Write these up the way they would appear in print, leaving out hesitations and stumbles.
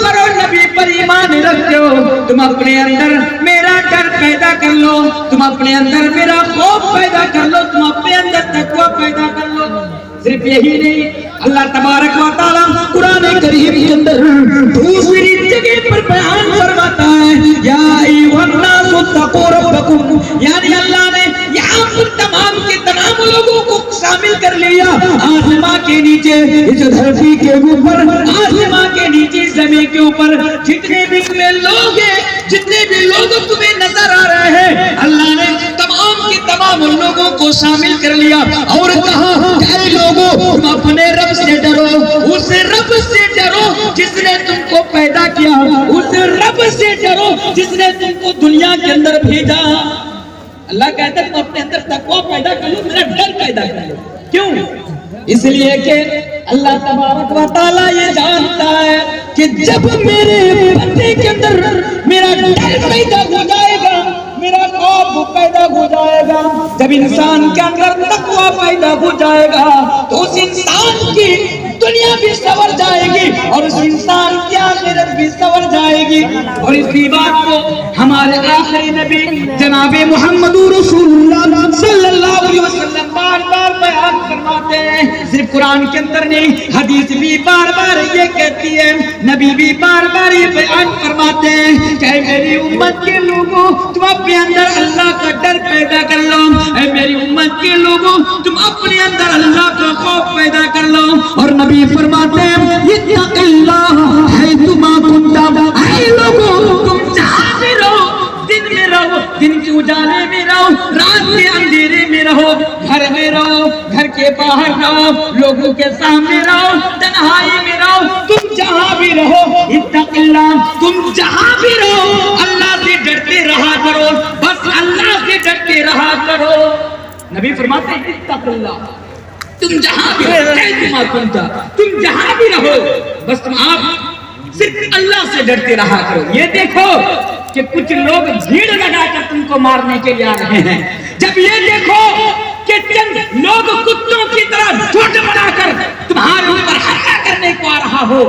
پر اور نبی پر ایمان رکھتے ہو، تم اپنے اندر میرا ڈر پیدا کر لو، تم اپنے اندر میرا خوف پیدا کر لو، تم اپنے اندر تقوی پیدا کر لو۔ صرف یہی نہیں، اللہ تبارک و تعالیٰ قرآن کریم کے اندر دوسری جگہ پر بیان فرماتا ہے، یا ایھا الناس اتقوا ربکم، یعنی اللہ نے یہاں پر تمام کے تمام لوگوں کو شامل کر لیا، آسمان کے نیچے، اس دھرتی کے اوپر، آسمان کے نیچے، زمین کے اوپر جتنے بھی تمہیں لوگ ہیں، جتنے بھی لوگ تمہیں نظر آ رہے ہیں، اللہ نے تمام کے تمام لوگوں کو شامل کر لیا اور کہا اے لوگوں تم اپنے رب سے ڈرو، اس رب سے ڈرو جس نے تم کو پیدا کیا، اس رب سے ڈرو جس نے تم کو دنیا کے اندر بھیجا۔ اللہ کہتا ہے تم اپنے اندر تقوی پیدا کر لو، میرا ڈر پیدا کر لو۔ کیوں؟ اس لیے کہ اللہ تبارک و تعالیٰ یہ جانتا ہے کہ جب میرے بندے کے اندر میرا ڈر پیدا ہو جائے گا، میرا خوف پیدا ہو جائے گا، جب انسان کے اندر تقوی پیدا ہو جائے گا تو اس انسان کی دنیا بھی سنور جائے گی اور اس انسان کی آخرت بھی سنور جائے گی۔ اور اسی بات کو ہمارے آخری نبی جناب محمد رسول اللہ صلی اللہ علیہ وسلم بار بار بیان فرماتے ہیں، صرف قرآن کے اندر نہیں، حدیث بھی بار بار یہ کہتی ہے، نبی بھی بار بار یہ بیان فرماتے ہیں کہ اے میری امت کے لوگوں تم اپنے اندر اللہ کا ڈر پیدا کر لو، اے میری امت کے لوگوں تم اپنے اندر اللہ کا خوف پیدا کر لو۔ اور نبی فرماتے ہیں اتق اللہ حیثما کنت، اے لوگوں تم جہاں بھی رہو، دن میں رہو، دن کے اجالے میں رہو، رات کے اندھیرے میں رہو، گھر میں رہو، گھر کے باہر رہو، لوگوں کے سامنے رہو، تنہائی میں رہو، تم جہاں بھی رہو اتق اللہ، تم جہاں بھی رہو اللہ سے ڈرتے رہا کرو، بس اللہ سے ڈرتے رہا کرو۔ نبی فرماتے ہیں اتق اللہ، تم جہاں بھی رہو، تم جہاں بھی رہو بس تم آپ صرف اللہ سے ڈرتے رہا کرو۔ یہ دیکھو کہ کچھ لوگ بھیڑ لگا کر تم کو مارنے کے لیے آ رہے ہیں، جب یہ دیکھو کہ چند لوگ کتوں کی طرح جھنڈ بنا کر تمہارے اوپر حملہ کرنے کو آ رہا ہو،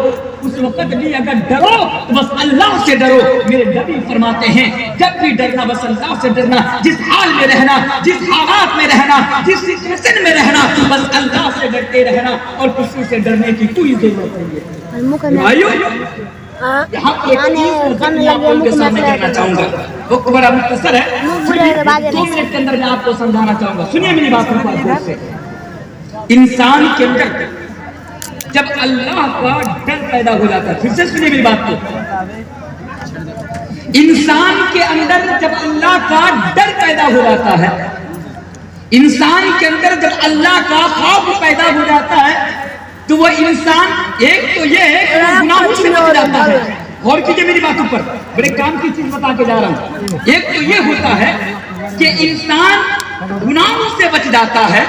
اس وقت بھی اگر ڈرو تو بس اللہ سے ڈرو۔ میرے نبی فرماتے ہیں جب بھی ڈرنا بس اللہ سے ڈرنا، جس حال میں رہنا، جس حالات میں رہنا، جس سچویشن میں رہنا، بس اللہ سے ڈرتے رہنا اور کسی سے ڈرنے کی کوئی ضرورت نہیں ہے۔ بھائیو یہاں پر ایک آپ کے سامنے کرنا چاہوں گا، وہ بڑا مختصر ہے، 2 منٹ کے اندر میں آپ کو سمجھانا چاہوں گا، سنیے میری بات کو۔ انسان کے اندر جب اللہ کا ڈر پیدا ہو جاتا ہے، پھر سے سنیے میری بات کو، انسان کے اندر جب اللہ کا ڈر پیدا ہو جاتا ہے، انسان کے اندر جب اللہ کا خوف پیدا ہو جاتا ہے تو وہ انسان ایک تو یہ ہے کہ وہ گناہوں سے بچ جاتا ہے۔ غور کیجئے میری باتوں پر، بڑے کام کی چیز بتا کے جا رہا ہوں۔ ایک تو یہ ہوتا ہے کہ انسان گناہوں سے بچ جاتا ہے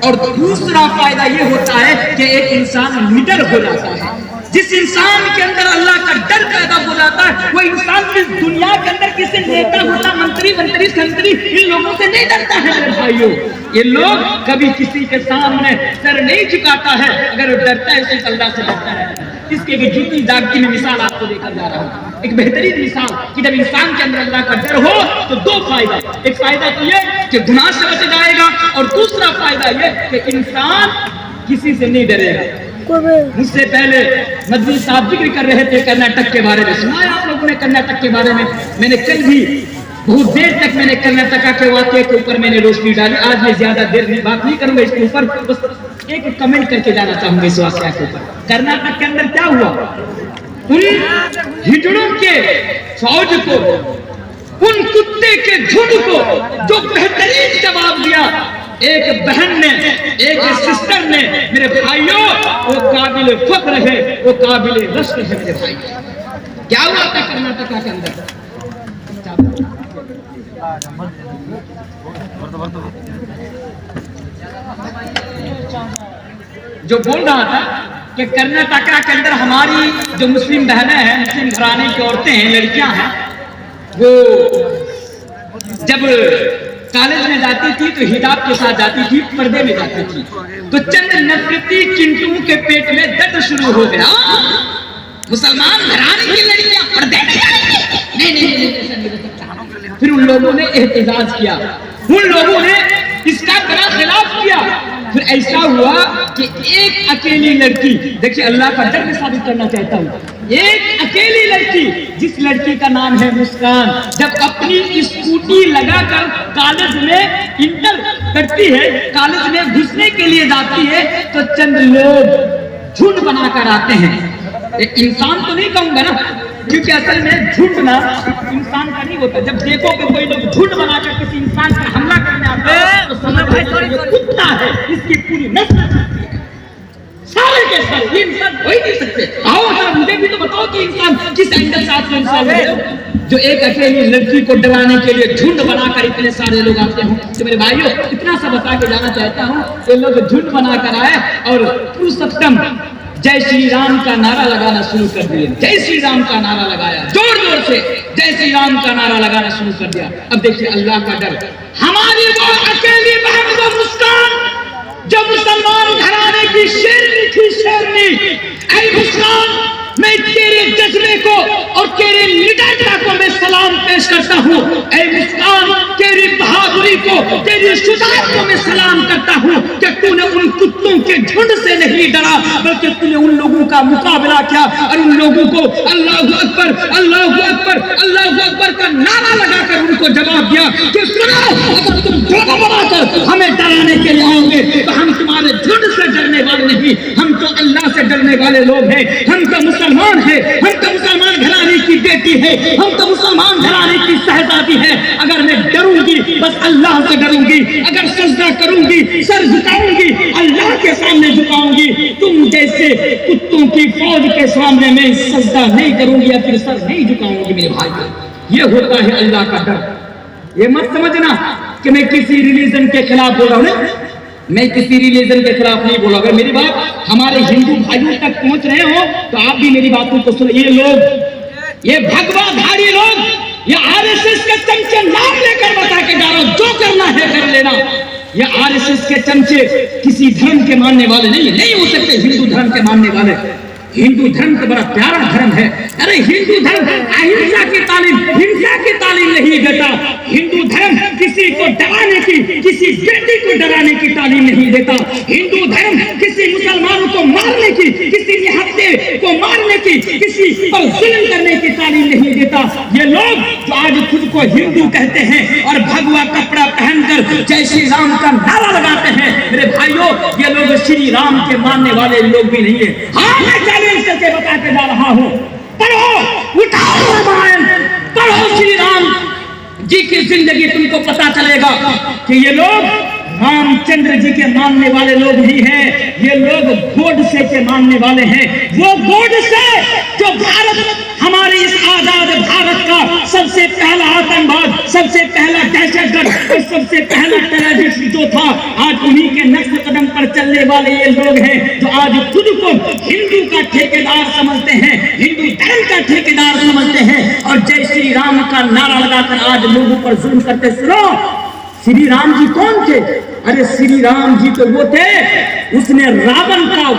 اور دوسرا فائدہ یہ ہوتا ہے کہ ایک انسان نڈر ہو جاتا ہے۔ جس انسان کے اندر اللہ کا ڈر پیدا ہو جاتا ہے وہ انسان اس دنیا کے اندر کسی نیتا ہوتا، منتری سنتری ان لوگوں سے نہیں ڈرتا ہے۔ میرے بھائیوں یہ لوگ کبھی کسی کے سامنے سر نہیں جھکاتا ہے، اگر وہ ڈرتا ہے صرف اللہ سے ڈرتا ہے۔ اس کے ایک جھوٹی جاگتی میں مثال آپ کو دے کر جا رہا ہوں، ایک بہترین مثال کہ جب انسان کے اندر اللہ کا ڈر ہو تو 2 فائدہ، ایک فائدہ تو یہ کہ گناہ سے بچ جائے گا اور دوسرا فائدہ یہ کہ انسان کسی سے نہیں ڈرے گا۔ مجھ سے پہلے مدنی صاحب ذکر کر رہے تھے کرناٹک کے بارے میں، سنا ہے آپ لوگوں نے کرناٹک کے بارے میں؟ میں نے کل بھی بہت دیر تک میں نے کرناٹک کے واقعے کے اوپر میں نے روشنی ڈالی، آج میں زیادہ دیر بات نہیں کروں گا اس کے اوپر، بس ایک کمنٹ کر کے جانا چاہوں گا اس واقعہ کے اوپر۔ کرناٹک کے اندر کیا ہوا، ان ہجڑوں کے فوج کو، ان کتے کے جھنڈ کو جو بہترین جواب دیا، ایک بہن نے، ایک سسٹر نے، میرے بھائیوں وہ قابل فخر ہے، وہ قابل رشک ہے میرے بھائی۔ کیا ہوا تھا کرناٹک کے اندر؟ جو بول رہا تھا کہ کرناٹک کے اندر ہماری جو مسلم بہنیں ہیں، مسلم گھرانے کی عورتیں ہیں، لڑکیاں ہیں، وہ جب کالج میں جاتی تھی تو حجاب کے ساتھ جاتی تھی، پردے میں جاتی تھی، تو چند نفرتی چنٹوں کے پیٹ میں درد شروع ہو گیا، مسلمان گھرانے کی لڑکیاں پردے میں جائیں گی، نہیں ایسا نہیں ہو سکتا۔ پھر ان لوگوں نے احتجاج کیا، ان لوگوں نے اس کا بڑا خلاف کیا۔ پھر ایسا ہوا کہ ایک اکیلی لڑکی، دیکھیں اللہ کا ڈر میں ثابت کرنا چاہتا ہوں، ایک اکیلی لڑکی جس لڑکی کا نام ہے مسکان، جب اپنی اسکوٹی لگا کر کالج میں انٹر کرتی ہے، کالج میں گھسنے کے لیے جاتی ہے، تو چند لوگ جھنڈ بنا کر آتے ہیں۔ ایک انسان تو نہیں کہوں گا نا، کیونکہ اصل میں جھنڈ نا انسان کا نہیں ہوتا۔ جب دیکھو کہ کوئی لوگ جھنڈ بنا کر کسی انسان پر حملہ کرنے آتے ہیں تو سمجھو یہ کتا ہے، اس کی پوری نسل سارے کے سارے، یہ انسان ہو ہی نہیں سکتے۔ آؤ ذرا مجھے بھی تو بتاؤ کہ انسان کس اینگل سے آپ کو انسان ہے جو ایک اکیلی لڑکی کو ڈرانے کے لیے جھنڈ بنا کر اتنے سارے لوگ آتے ہوں۔ تو میرے بھائیوں اتنا سا بتا کے جانا چاہتا ہوں، یہ لوگ جھنڈ بنا کر آئے اور پرستم جے شری رام کا نعرہ لگانا شروع کر دیا۔ جے شری رام کا نعرہ لگایا، زور زور سے جے شری رام کا نعرہ لگانا شروع کر دیا۔ اب دیکھیے اللہ کا ڈر، ہماری وہ اکیلی بہن وہ مسکان جو مسلمان گھرانے کی شیرنی تھی، شیرنی، اے مسکان میں تیرے جذبے کو اور تیرے نڈرتا کو میں سلام پیش کرتا ہوں۔ اے مسکان تیری بہادری کو، تیری شجاعت کو میں سلام کرتا ہوں کہ تو نے ان کتوں کے جھنڈ سے نہیں ڈرا، بلکہ تو نے ان لوگوں کا مقابلہ کیا اور ان لوگوں کو اللہ اکبر اللہ اکبر اللہ اکبر کا نعرہ لگا کر ان کو جواب دیا کہ سنو، اگر تم جھنڈ بنا کر ہمیں ڈرانے کے لیے آؤ گے تو ہم تمہارے جھنڈ سے ڈرنے والے نہیں، ہم تو اللہ سے ڈرنے والے لوگ ہیں، ہم تو مسلمان ہے، ہم تو مسلمان گھرانے کی بیٹی ہے، ہم تو مسلمان گھرانے کی شہزادی ہے۔ اگر میں ڈروں گی بس اللہ سے ڈروں گی، اگر سجدہ کروں گی سر جھکاؤں گی اللہ کے سامنے جھکاؤں گی، تم جیسے کتوں کی فوج کے سامنے میں سجدہ نہیں کروں گی یا پھر سر نہیں جھکاؤں گی۔ میرے بھائی یہ ہوتا ہے اللہ کا ڈر۔ یہ مت سمجھنا کہ میں کسی ریلیجن کے خلاف بول رہا ہوں، میں کسی ریلیجن کے خلاف نہیں بولا۔ اگر میری بات ہمارے ہندو بھائیوں تک پہنچ رہے ہو تو آپ بھی میری باتوں کو سنیں۔ یہ لوگ، یہ بھگوا دھاری لوگ، یہ RSS کے چمچے نام لے کر بتا کے جا رہا ہوں، جو کرنا ہے کر لینا۔ یہ RSS کے چمچے کسی دھرم کے ماننے والے نہیں ہو سکتے، ہندو دھرم کے ماننے والے۔ ہندو دھرم تو بڑا پیارا دھرم ہے۔ ارے ہندو دھرم اہنسا کی تعلیم، ہنسا کی تعلیم نہیں دیتا۔ ہندو دھرم کسی کو ڈرانے کی، کسی بیٹی کو ڈرانے کی تعلیم نہیں دیتا۔ ہندو دھرم کسی مسلمان کو مارنے کی، کسی نہتے کو مارنے کی، کسی پر ظلم کرنے کی تعلیم نہیں دیتا۔ یہ لوگ جو آج خود کو ہندو کہتے ہیں اور بھگوا کپڑا پہن کر جے شری رام کا نعرہ لگاتے ہیں، میرے بھائیوں یہ لوگ شری رام کے ماننے والے لوگ بھی نہیں ہیں۔ ہاں میں چیلنج کر کے بتا کے جا رہا ہوں، پڑھو، اٹھاؤ رامائن، پڑھو شری رام جی کی زندگی، تم کو پتا چلے گا کہ یہ لوگ رام چندر جی کے ماننے والے لوگ ہی ہیں، یہ لوگ گوڈسے کے ماننے والے ہیں۔ وہ گوڈسے جو بھارت، ہمارے اس آزاد بھارت کا سب سے پہلا آتنکواد، سب سے پہلا دہشت گرد اور سب سے پہلا ٹیررسٹ جو تھا، آج انہی کے نقش قدم پر چلنے والے یہ لوگ ہیں جو آج خود کو ہندو کا ٹھیکیدار سمجھتے ہیں، ہندو دھرم کا ٹھیکیدار سمجھتے ہیں اور جے شری رام کا نعرہ لگا کر آج لوگوں پر ظلم کرتے۔ سنو، شری رام جی کون تھے؟ ارے شری رام جی تو وہ تھے، اس نے راون کا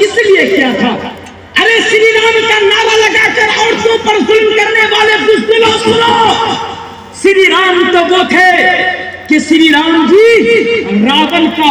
اس لیے کیا تھا۔ ارے شری رام کا نعرہ لگا کر عورتوں پر ظلم کرنے والے بزدلوں، سنو، شری رام تو وہ تھے کہ شری رام جی راون کا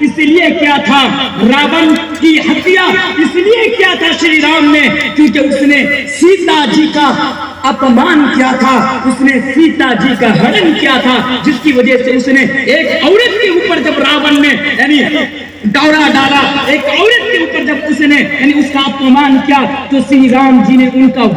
اس لیے کیا تھا، راون کی ہتیا اس لیے کیا تھا شری رام نے، کیونکہ اس نے سیتا جی کا اپمان کیا تھا، اس نے سیتا جی کا ہرن کیا تھا، جس کی وجہ سے اس نے ایک عورت کے اوپر جب راون نے یعنی دورہ ڈالا، ایک عورت کے اوپر جب اس نے یعنی اس کا اپمان کیا تو شری رام جی نے ان کا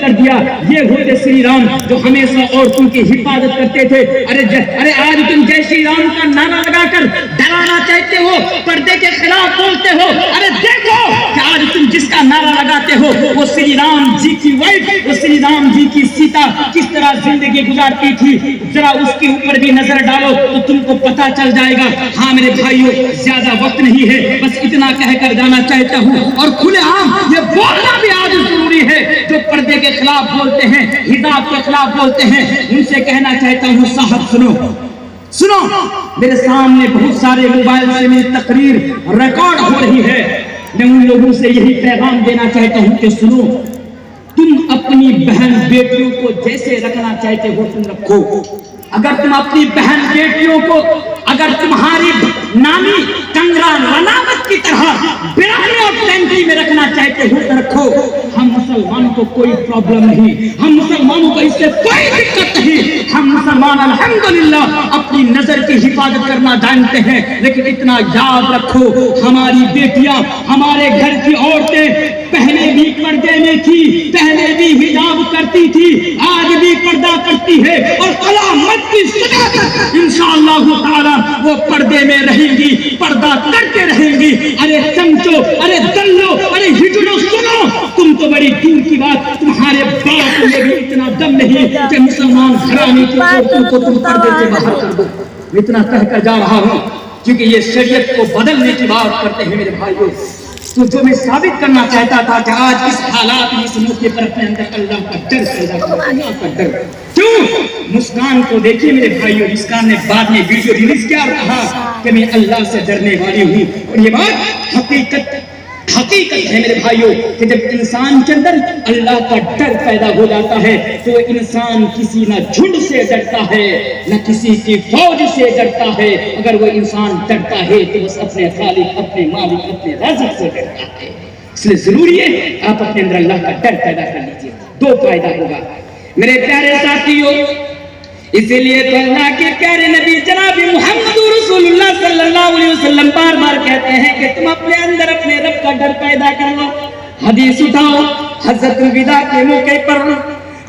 کر دیا۔ یہ ہوتے شری رام جو ہمیشہ عورتوں کی حفاظت کرتے تھے۔ ارے آج تم جے شری رام کا نعرہ لگا کر ڈرانا چاہتے ہو، پردے کے خلاف بولتے ہو۔ ارے دیکھو کہ آج تم جس کا نعرہ لگاتے ہو وہ شری رام جی کی وائف، وہ شری رام جی کی سیتا کس طرح زندگی گزارتی تھی، ذرا اس کے اوپر بھی نظر ڈالو تو تم کو پتا چل جائے گا۔ ہاں میرے بھائیوں زیادہ وقت نہیں ہے، بس اتنا کہہ کر جانا چاہتا ہوں، اور کھلے عام یہ بولنا بھی آج ضروری ہے جو پردے کے خلاف بولتے ہیں، حجاب کے خلاف بولتے ہیں، ان سے کہنا چاہتا ہوں صاحب سنو، میرے سامنے بہت سارے موبائل سے میری تقریر ریکارڈ ہو رہی ہے، میں ان لوگوں سے یہی پیغام دینا چاہتا ہوں کہ سنو، تم اپنی بہن بیٹیوں کو جیسے رکھنا چاہتے ہو تم رکھو۔ اگر تم اپنی بہن بیٹیوں کو، اگر تمہاری نانی کنگرا رناوت کی طرح برانے اور ٹینکی میں رکھنا چاہتے ہو تو رکھو، ہم مسلمانوں کو کوئی پرابلم نہیں، ہم مسلمانوں کو اس سے کوئی دقت نہیں، ہم مسلمان الحمدللہ اپنی نظر کی حفاظت کرنا جانتے ہیں، لیکن اتنا یاد رکھو ہماری بیٹیاں، ہمارے گھر کی عورتیں پہلے بھی پردے میں تھی، پہلے بھی حجاب کرتی تھی، آج بھی پردہ کرتی ہے اور قیامت کی سزا تک انشاءاللہ تعالی وہ پردے میں رہیں گی، پردہ کرتے رہیں گی۔ ارے چمچو، ارے دلو، ارے ہجڑو، سنو، تم تو بڑی دور کی بات، تمہارے باپ میں بھی اتنا دم نہیں کہ مسلمان گھرانے کی عورتوں کو تم پردے سے باہر کر دو۔ اتنا کہہ کر جا رہا ہوں کیونکہ یہ شریعت کو بدلنے کی بات کرتے ہیں میرے بھائیوں۔ تو جو میں ثابت کرنا چاہتا تھا کہ آج اس حالات میں اس موقع پر اپنے اندر اللہ کا ڈر پیدا کرو، اللہ کا ڈر۔ کیوں؟ مسکان کو دیکھیے میرے بھائیوں، مسکان نے بعد میں ویڈیو ریلیز کیا اور کہا کہ میں اللہ سے ڈرنے والی ہوں، اور یہ بات حقیقت ہے میرے بھائیوں کہ جب انسان کے اندر اللہ کا ڈر پیدا ہو جاتا ہے تو انسان کسی نہ جھنڈ سے ڈرتا ہے نہ کسی کی فوج سے ڈرتا ہے۔ اگر وہ انسان ڈرتا ہے تو بس اپنے خالق، اپنے مالک، اپنے رازق سے ڈرتا ہے۔ اس لیے ضروری ہے آپ اپنے اندر اللہ کا ڈر پیدا کر لیجیے، دو فائدہ ہوگا میرے پیارے ساتھیوں۔ اسی لیے تو اللہ کے پیارے نبی جناب محمد رسول اللہ صلی اللہ علیہ وسلم بار بار کہتے ہیں کہ تم اپنے اندر اپنے رب کا ڈر پیدا کر لو۔ حدیث اٹھاؤ، حضرت الوداع کے موقع پر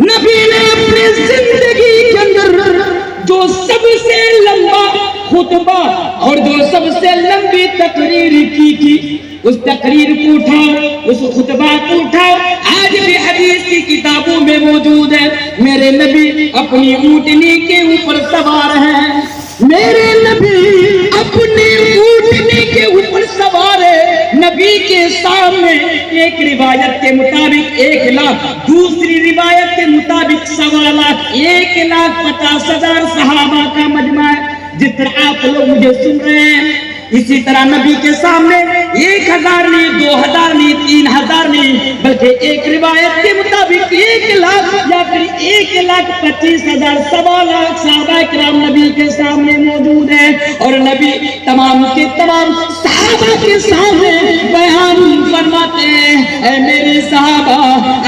نبی نے اپنی زندگی کے اندر جو سب سے لمبا خطبہ اور جو سب سے لمبی تقریر کی تھی، اس تقریر کو اٹھاؤ، اس خطبہ کو اٹھاؤ، آج بھی حدیث کی کتابوں میں موجود ہے۔ میرے نبی اپنی اونٹنی کے اوپر سوار ہیں، میرے نبی اپنی اونٹنی کے اوپر سوار ہے۔ نبی کے سامنے ایک روایت کے مطابق 1 لاکھ، دوسری روایت کے مطابق 1.25 لاکھ، 1,50,000 صحابہ کا مجمع ہے۔ جس طرح آپ لوگ مجھے سن رہے ہیں اسی طرح نبی کے سامنے 1,000 نہیں، 2,000 نہیں، 3,000 نہیں، بلکہ ایک روایت کے مطابق 1 لاکھ یا پھر 1,25,000، 1.25 لاکھ صحابہ کرام نبی کے سامنے موجود ہیں، اور نبی تمام کے تمام صحابہ کے سامنے بیان فرماتے ہیں، اے میرے صحابہ،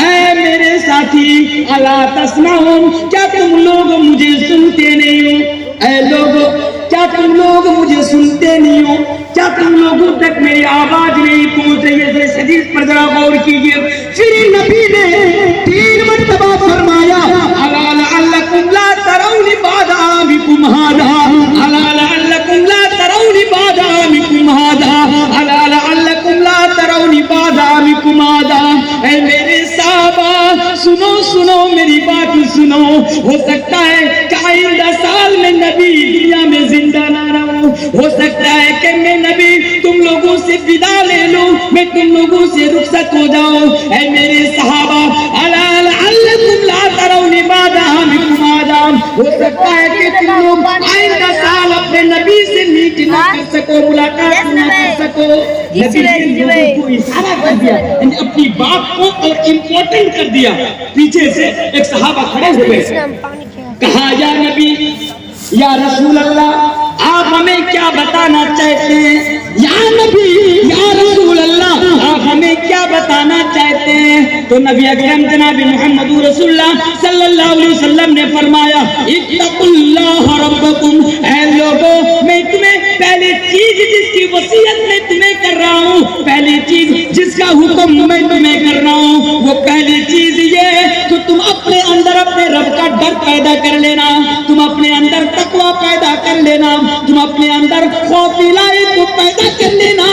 اے میرے ساتھی، الا تسمعون، کیا تم لوگ مجھے سنتے نہیں ہو؟ اے لوگوں، کیا تم لوگ مجھے سنتے نہیں ہو؟ کیا تم لوگوں تک میری آواز نہیں پہنچ رہی ہے؟ اس حدیث پر ذرا غور کیجیے۔ پھر نبی نے 3 مرتبہ فرمایا، الا لعلکم لا ترون بعد عامکم ھذا، الا لعلکم لا ترون بعد عامکم ھذا، الا لعلکم لا ترون بعد عامکم ھذا۔ اے میرے صحابہ، سنو سنو میری بات سنو، ہو سکتا ہے کہ آئندہ سال میں نبی دنیا میں زندہ نہ رہوں، ہو سکتا ہے کہ میں نبی تم لوگوں سے ودا لے لوں، میں تم لوگوں سے رخصت ہو جاؤں۔ اے میرے صحابہ، الا لعلکم لا ترون بعد عامکم ھذا، ہو سکتا ہے کہ تم لوگ آئندہ سال اپنے نبی سے میٹ نہ کر سکو، ملاقات نہ کر سکو۔ نبی نے لوگوں کو اشارہ کر دیا، اپنی بات کو اور امپورٹنٹ کر دیا۔ پیچھے سے ایک صحابہ کھڑے ہوئے، کہا یا نبی، یا رسول اللہ، آپ ہمیں کیا بتانا چاہتے ہیں؟ یا نبی، یا رسول اللہ، آپ ہمیں کیا بتانا چاہتے ہیں؟ تو نبی اکرم جناب محمد رسول اللہ صلی اللہ علیہ وسلم نے فرمایا، اتقوا اللہ ربکم، اے لوگوں، میں تمہیں پہلی چیز جس کی وصیت میں تمہیں کر رہا ہوں، پہلی چیز جس کا حکم میں تمہیں کر رہا ہوں، وہ پہلی چیز یہ ہے کہ تم اپنے اندر اپنے رب کا ڈر پیدا کر لینا، تم اپنے اندر تقوی پیدا کر لینا، تم اپنے اندر خوف الہی کو پیدا کر لینا۔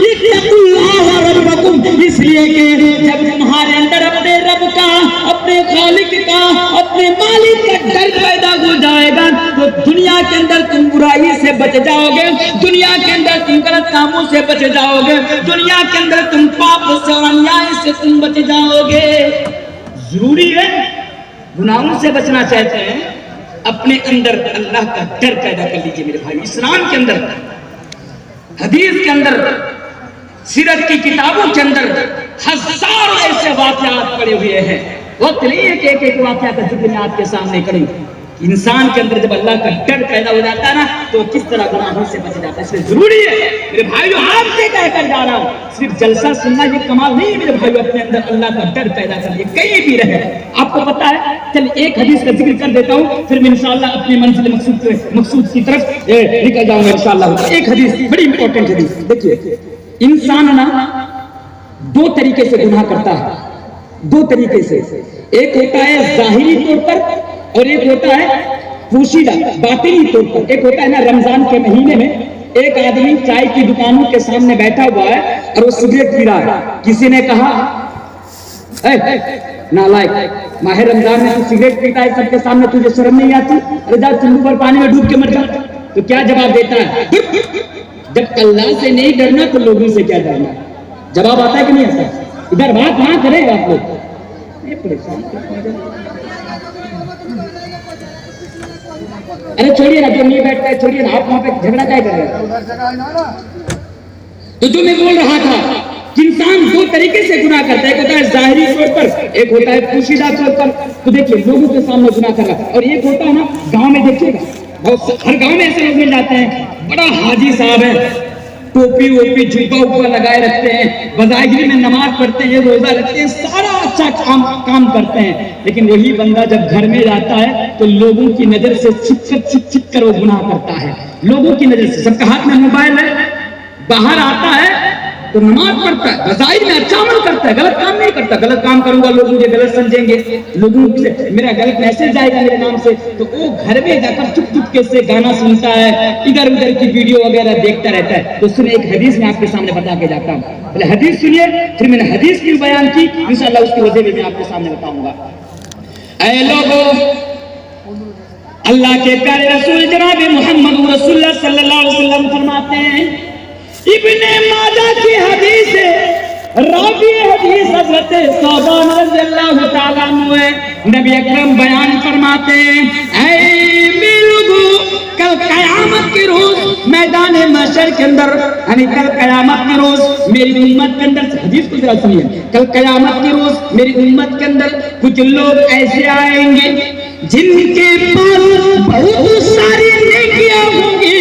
اتقوا اللہ ربکم، اس لیے کہ جب تمہارے اندر اپنے رب کا، اپنے خالق کا، اپنے مالک کا ڈر پیدا ہو جائے گا تو دنیا کے اندر تم برائی سے بچ جاؤ گے، دنیا کے اندر تم غلط کاموں سے بچ جاؤ گے، دنیا کے اندر تم پاپ سے اور انیائی سے تم بچ جاؤ گے۔ ضروری ہے، گناہوں سے بچنا چاہتے ہیں، اپنے اندر اللہ کا ڈر پیدا کر لیجئے میرے بھائی۔ اسلام کے اندر، حدیث کے اندر سیرت کی کتابوں کے اندر ہزاروں ایسے واقعات پڑے ہوئے ہیں، وقت نہیں ہے کہ ایک ایک واقعہ کا ذکر میں آپ کے سامنے کروں۔ انسان کے اندر جب اللہ کا ڈر پیدا ہو جاتا ہے نا تو کس طرح گناہوں سے بچ جاتا ہے۔ اس لیے ضروری ہے میرے بھائیو، آپ سے کہہ کر جا رہا ہوں، صرف جلسہ سننا یہ کمال نہیں ہے میرے بھائیو، اپنے اندر اللہ کا ڈر پیدا کریے کہیں بھی رہے۔ آپ کو پتا ہے، چل ایک حدیث کا ذکر کر دیتا ہوں، پھر میں انشاءاللہ اپنے منزل مقصود کی طرف نکل جاؤں گا انشاءاللہ۔ ایک حدیث بڑی امپورٹنٹ حدیث دیکھیے، انسان نا دو طریقے سے گناہ کرتا ہے، دو طریقے سے، ایک ہوتا ہے ظاہری طور پر اور ایک ہوتا ہے پوشیدہ باطنی طور پر۔ ایک ہوتا ہے نا رمضان کے مہینے میں ایک آدمی چائے کی دکانوں کے سامنے بیٹھا ہوا ہے اور وہ سگریٹ پی رہا ہے، کسی نے کہا اے نالائق، ماہ رمضان میں تو سگریٹ پیتا ہے سب کے سامنے، تجھے شرم نہیں آتی؟ ارے جا چندو پر پانی میں ڈوب کے مر جا۔ تو کیا جواب دیتا ہے؟ جب اللہ سے نہیں ڈرنا تو لوگوں سے کیا ڈرنا؟ جواب آتا ہے کہ نہیں آتا؟ ادھر بات وہاں کرے گا آپ لوگ۔ ارے چھوڑیے نا، جو نہیں بیٹھتا ہے چھوڑیے نا، آپ وہاں پہ جھگڑا کیا کر رہے ہیں؟ تو جو میں بول رہا تھا کہ انسان دو طریقے سے گناہ کرتا ہے، ایک ہوتا ہے ظاہری طور پر، ایک ہوتا ہے پوشیدہ طور پر۔ تو دیکھیے لوگوں کے سامنے گناہ کر رہا ہے، اور ایک ہوتا ہے نا گاؤں میں، دیکھیے گا ہر گاؤں میں ایسے لوگ مل جاتے ہیں، بڑا حاجی صاحب ہے، ٹوپی ووپی جھبا اوپر لگائے رکھتے ہیں، بظاہر میں نماز پڑھتے ہیں، روزہ رکھتے ہیں، سارا اچھا کام کرتے ہیں، لیکن وہی بندہ جب گھر میں جاتا ہے تو لوگوں کی نظر سے چھپ کر وہ گناہ کرتا ہے۔ لوگوں کی نظر سے، سب کے ہاتھ میں موبائل ہے، باہر آتا ہے تو نماز پڑھتا ہے، بظاہر میں اچھا عمل کرتا ہے، غلط کام نہیں کرتا۔ غلط کام کروں گا لوگ مجھے غلط سمجھیں گے، لوگوں سے میرا غلط میسج جائے گا میرے نام سے، تو وہ گھر میں جا کر چپ کے سے گانا سنتا ہے، ادھر ادھر کی ویڈیو وغیرہ دیکھتا رہتا ہے۔ تو سنیں، ایک حدیث میں آپ کے سامنے بتا کے جاتا ہوں، پہلے حدیث سنیے، پھر میں نے حدیث کی بیان کی، انشاءاللہ اس کی وجہ بھی میں آپ کے سامنے بتاؤں گا۔ اے لوگو، اللہ کے پیارے رسول جناب محمد رسول اللہ صلی اللہ علیہ وسلم فرماتے ہیں، ابن ماجہ کی حدیث ہے، راوی حدیث حضرت ثوبان رضی اللہ تعالیٰ عنہ ہے، نبی اکرم بیان فرماتے ہیں، اے لوگو، کل قیامت کے روز میدان محشر کے اندر، یعنی کل قیامت کے روز میری امت کے اندر، حدیث کو ذرا سنیے، کل قیامت کے روز میری امت کے اندر کچھ لوگ ایسے آئیں گے جن کے پاس بہت ساری نیکیاں ہوں گی،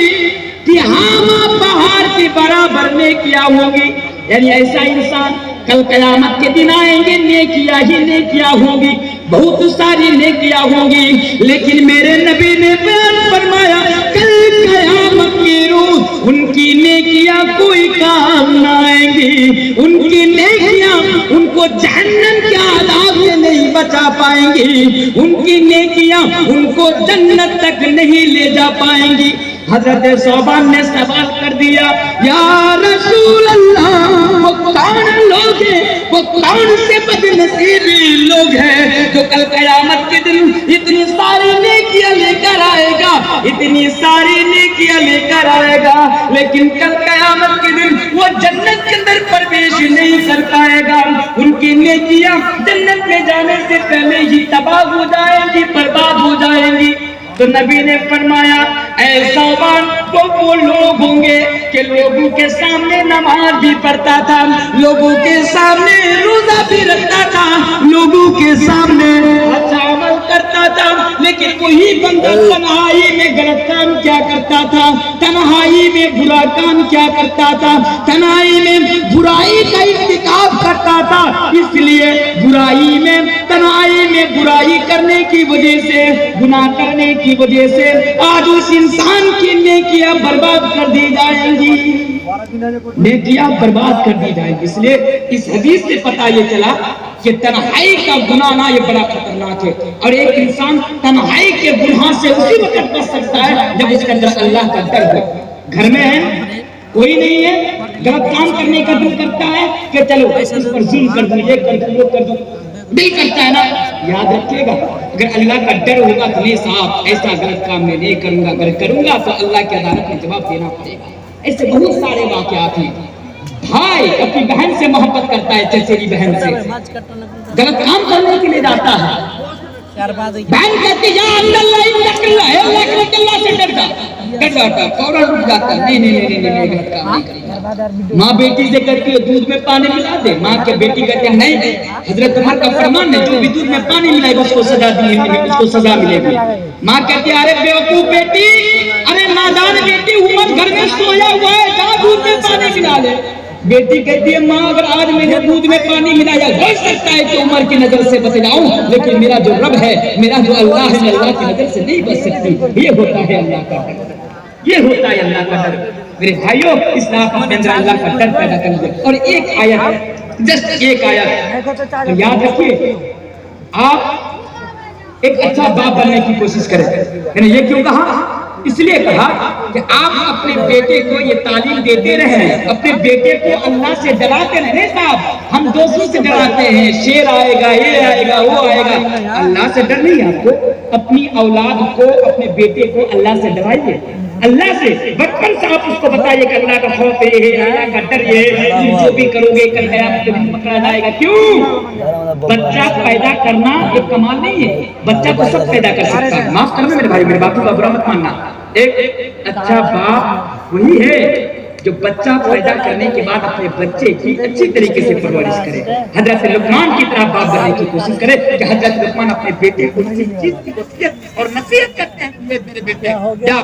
تہامہ پہاڑ کے برابر نیکیاں ہوں گی۔ یعنی ایسا انسان کل قیامت کے دن آئیں گے، نیکیاں ہی نیکیاں ہوں گی، بہت ساری نیکیاں ہوں گی، لیکن میرے نبی نے بیان فرمایا کل قیامت کے روز ان کی نیکیاں کوئی کام نہ آئیں گی، ان کی نیکیاں ان کو جہنم کے عذاب سے نہیں بچا پائیں گی، ان کی نیکیاں ان کو جنت تک نہیں لے جا پائیں گی۔ حضرت ثوبان نے سوال کر دیا، یا رسول اللہ، وہ کون لوگ ہیں، وہ کون سے بد نصیب لوگ ہیں جو کل قیامت کے دن اتنی ساری نیکیاں لے کر آئے گا، اتنی ساری نیکیاں لے کر آئے گا، لیکن کل قیامت کے دن وہ جنت کے اندر پرویش نہیں کر پائے گا، ان کی نیکیاں جنت میں جانے سے پہلے ہی تباہ ہو جائیں گی، برباد ہو جائیں گی۔ تو نبی نے فرمایا، اے ثوبان، وہ لوگ ہوں گے کہ لوگوں کے سامنے نماز بھی پڑھتا تھا، لوگوں کے سامنے روزہ بھی رکھتا تھا، لوگوں کے سامنے اچھا عمل کرتا تھا، لیکن وہی بندہ تنہائی میں غلط کام کیا کرتا تھا، تنہائی میں برا کام کیا کرتا تھا، تنہائی میں برائی کا ارتکاب کرتا تھا۔ اس لیے برائی میں، تنہائی میں برائی کرنے کی وجہ سے، گناہ کرنے کی وجہ سے آج اس انسان کی نیکیاں برباد کر دی جائیں گی، نیکیاں برباد کر دی جائیں گی۔ اس لیے اس حدیث سے پتہ یہ چلا کہ تنہائی کا گناہ نہ یہ بڑا خطرناک ہے، اور ایک انسان تنہائی کے گناہ سے اسی وقت بچ سکتا ہے جب اس کے اندر اللہ کا ڈر ہو۔ گھر میں ہے، کوئی نہیں ہے، غلط کام کرنے کا دل کرتا ہے کہ چلو اس پر ظلم کر دوں، یہ کر دوں، وہ کر دوں، دل کرتا ہے نا۔ یاد رکھیے گا، اگر اللہ کا ڈر ہوگا تو نہیں صاحب ایسا غلط کام میں نہیں کروں گا، اگر کروں گا تو اللہ کی عدالت میں جواب دینا پڑے گا۔ ایسے بہت سارے واقعات ہیں۔ بھائی اپنی بہن سے محبت کرتا ہے، چچیری بہن سے، غلط کام کرنے کے لیے جاتا ہے، بہن کہتی یا اللہ سے ڈر جاتا، فوراً رک جاتا، نہیں غلط کام نہیں کروں گا۔ ماں بیٹی سے کہتی ہے دودھ میں پانی ملا دے، ماں کے بیٹی کہتے ہیں نہیں، حضرت عمر کا فرمان ہے جو بھی دودھ میں پانی ملائے گا اس کو سزا ملے گی۔ ماں کہتی ہے ارے بیوقوف بیٹی، ارے نادان بیٹی، عمر گھر میں سویا ہوا ہے، جا دودھ میں پانی ملا لے۔ بیٹی کہتی ہے ماں اگر آج میں نے دودھ میں پانی ملایا ہو سکتا ہے کہ عمر کی نظر سے بچ جاؤں، لیکن میرا جو رب ہے، میرا جو اللہ ہے، میں اللہ کی نظر سے نہیں بچ سکتی۔ یہ ہوتا ہے اللہ کا ڈر، یہ ہوتا ہے اللہ کا ڈر۔ میرے بھائیوں، اس لیے آپ اپنے اندر اللہ کا ڈر پیدا کر لیں۔ اور ایک آیت، جسٹ ایک آیت یاد رکھیے، آپ ایک اچھا باپ بننے کی کوشش کریں۔ میں نے یہ کیوں کہا؟ اس لیے کہا کہ آپ اپنے بیٹے کو یہ تعلیم دیتے رہیں، اپنے بیٹے کو اللہ سے ڈراتے رہیں۔ صاحب ہم دوستوں سے ڈراتے ہیں، شیر آئے گا، یہ آئے گا، وہ آئے گا، اللہ سے ڈر نہیں۔ آپ کو اپنی اولاد کو، اپنے بیٹے کو اللہ سے ڈرائیے، اللہ سے بچپن سے آپ اس کو بتائیے کہ اللہ کا خوف یہ ہے، اللہ کا ڈر یہ ہے، تم جو بھی کرو گے کل قیامت کے دن پکڑا جائے گا۔ کیوں؟ بچہ پیدا کرنا ایک کمال نہیں ہے، بچہ تو سب پیدا کر سکتا ہے۔ معاف کرنا میرے بھائی، میرے باپو کا برا مت ماننا۔ ایک اچھا باپ وہی ہے جو بچہ پیدا کرنے کے بعد اپنے بچے کی اچھی طریقے سے پرورش کرے، حضرت لقمان کی طرح باپ بننے کی کوشش کرے کہ حضرت لقمان اپنے بیٹے کو اسی چیز کی وصیت اور نصیحت کرتے ہیں، میرے بیٹے کیا ہو گیا؟